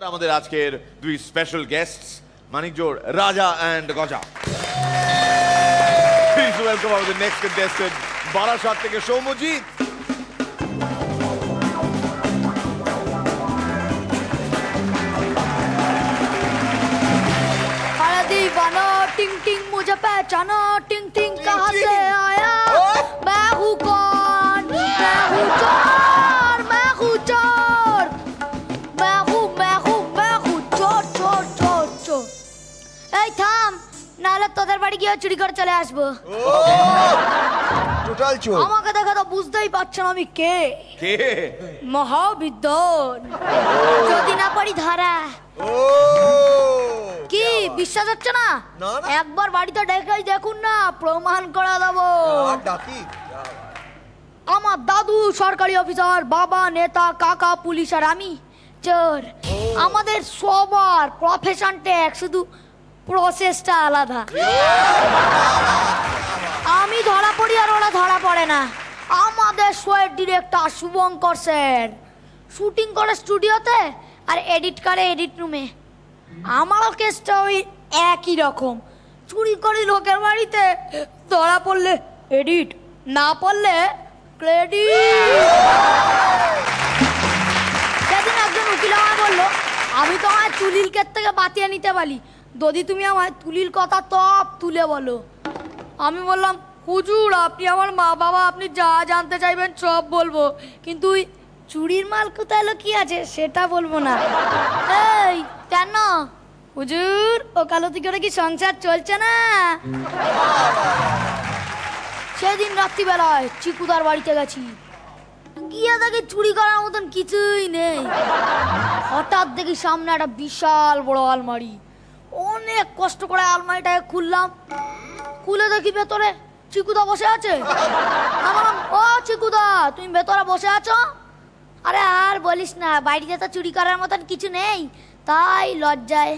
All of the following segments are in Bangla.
আমাদের আজকের দুই স্পেশাল গেস্টস মানিকজোড় রাজা এন্ড গজা। প্লিজ ওয়েলকাম আমাদের নেক্সট কন্টেস্টেন্ট বারাসাত থেকে সৌম্যজিৎ। दीवाना टिंग टिंग मुझे पहचाना टिंग टिंग कहाँ से आया मैं हूँ कौन मैं हूँ चोर मैं हूँ चोर मैं हूँ चोर चोर चोर चोर এই থাম নালে তোদের বাড়ি গিয়ে চুরি করে চলে আসবো। টোটাল চোর। আমাকে দেখে তো বুঝতেই পারছো না আমি কে। কে? মহাবিদ্যান যদি না পড়ি ধরা। কি বিশ্বাস হচ্ছে না? একবার বাড়িতে ডেকেই দেখুন না, প্রমাণ করে দেবো। আমার দাদু সরকারি অফিসার, বাবা নেতা, কাকা পুলিশ আর আমি চোর। আমাদের সবার প্রফেশন ট্যাগ, শুধু প্রসেসটা আলাদা। আমি ধরা পড়ি আর ওরা ধরা পড়ে না। আমাদের শোয়ের ডিরেক্টর শুভঙ্কর স্যার শুটিং করে স্টুডিওতে আর এডিট করে এডিট রুমে। আমারও কেসটা ওই একই রকম। চুরি করি লোকের বাড়িতে, ধরা পড়লে এডিট, না পড়লে ক্রেডিট। সেদিন একজন উকিল আমায় বললো, আমি তো আমার তুলির কের থেকে বাতিয়ে নিতে পারি, যদি তুমি আমার তুলির কথা তপ তুলে বলো। আমি বললাম, হুজুর আপনি আমার মা বাবা, আপনি যা জানতে চাইবেন সব বলবো, কিন্তু চুরির মাল কোথায় লুকিয়ে আছে সেটা বলবো না। এই কেন হুজুর, ওকালতি করে কি সংসার চলছে না? সেদিন রাত্রিবেলায় চিকুদার বাড়িতে গেছি, গিয়ে দেখি চুরি করার মতন কিছুই নেই। হঠাৎ দেখি সামনে একটা বিশাল বড় আলমারি। অনেক কষ্ট করে আলমারিটাকে খুললাম, খুলে দেখি ভেতরে চিকুদা বসে আছে। আমার ও চিকুদা, তুমি ভেতরে বসে আছো? আরে আর বলিস না, বাড়িতে তো চুরি করার মতন কিছু নেই, তাই লজ্জায়।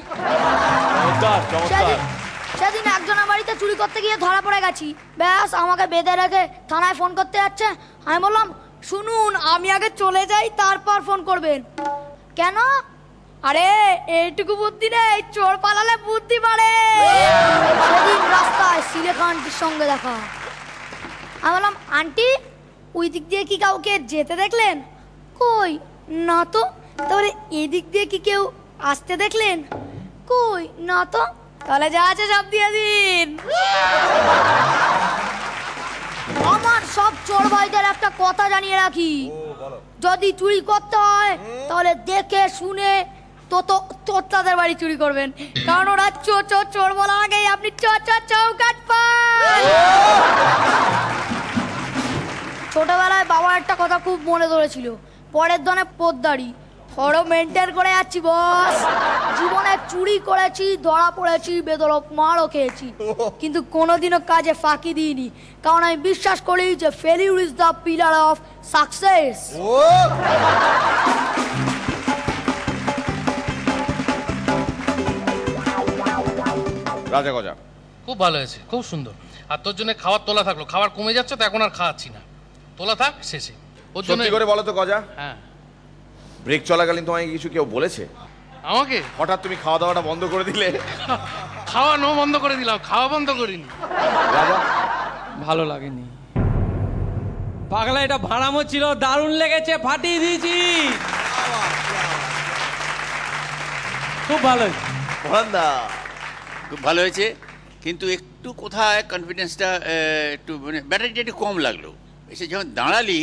সেদিন একজনের বাড়িতে চুরি করতে গিয়ে ধরা পড়ে গেছি, ব্যাস আমাকে বেঁধে রেখে থানায় ফোন করতে যাচ্ছে। আমি বললাম, শুনুন আমি আগে চলে যাই তারপর ফোন করবেন। কেন? আরে এইটুকু বুদ্ধি নেই, চোর পালালে বুদ্ধি বাড়ে। সেদিন রাস্তায় শিলেখা আন্টির সঙ্গে দেখা। আমি বললাম, আন্টি ওই দিক দিয়ে কি কাউকে যেতে দেখলেন? কই না তো। তাহলে এদিক দিয়ে কি কেউ আসতে দেখলেন? কই না তো। তাহলে যা আছে সব দিয়ে দিন। আমার সব চোর ভাইদের একটা কথা জানিয়ে রাখি, যদি চুরি করতে হয় তাহলে দেখে শুনে তোর তাদের বাড়ি চুরি করবেন, কারণ ওরা চোর চোর চোর বলার আগেই আপনি চোর চোর চৌকাট পান। ছোটবেলায় বাবার একটা কথা খুব মনে ধরেছিল, পরের দনে পোদ্দারি। বড় মেনটেন করে যাচ্ছি বস। জীবনে চুরি করেছি, ধরা পড়েছি, বেদরক মারও খেয়েছি, কিন্তু কোনোদিনও কাজে ফাঁকি দিইনি, কারণ আমি বিশ্বাস করি যে failure is the pillar of success. রাজা গজা খুব ভালো হয়েছে, খুব সুন্দর। আর তোর জন্য খাবার তোলা থাকলো, খাবার কমে যাচ্ছে তো এখন আর খাওয়াচ্ছি না, তোলা থাক শেষে। ওর জন্য সত্যি করে বলো তো গজা, হ্যাঁ ব্রেক চলাকালীন তোমায় কিছু কেউ বলেছে? আমাকে হঠাৎ তুমি খাওয়া দাওয়াটা বন্ধ করে দিলে। খাওয়া নো বন্ধ করে দিলাম, খাওয়া বন্ধ করিনি। রাজা ভালো লাগেনি পাগলা, এটা ভাড়ামো ছিল, দারুণ লেগেছে, ফাটিয়ে দিয়েছি। খুব ভালো খুব ভালো হয়েছে, কিন্তু একটু কোথায় কনফিডেন্সটা একটু মানে ব্যাটারিটা একটু কম লাগলো। এসে যখন দাঁড়ালি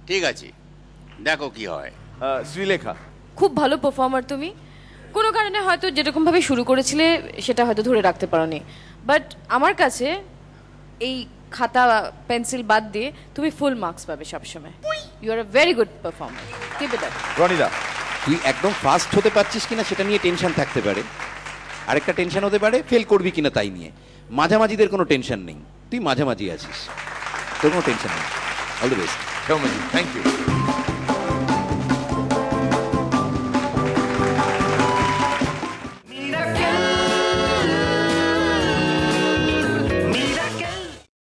ঠিক আছে, দেখো কি হয়। শ্রীলেখা খুব ভালো পারফর্মার তুমি, কোনো কারণে হয়তো যেরকম ভাবে শুরু করেছিলে সেটা হয়তো ধরে রাখতে পারোনি, বাট আমার কাছে এই খাতা পেন্সিল বাদ দিয়ে তুমি ফুল মার্কস পাবে সবসময়। You are a very good performer, keep it up. রনিদা, তুই একদম ফার্স্ট হতে পারছিস কিনা সেটা নিয়ে টেনশন থাকতে পারে, আরেকটা টেনশন হতে পারে ফেল করবি কিনা তাই নিয়ে। মাঝামাঝিদের কোনো টেনশন নেই, তুই মাঝামাঝি আছিস, তোর কোনো টেনশন নেই। All the best. Thank you.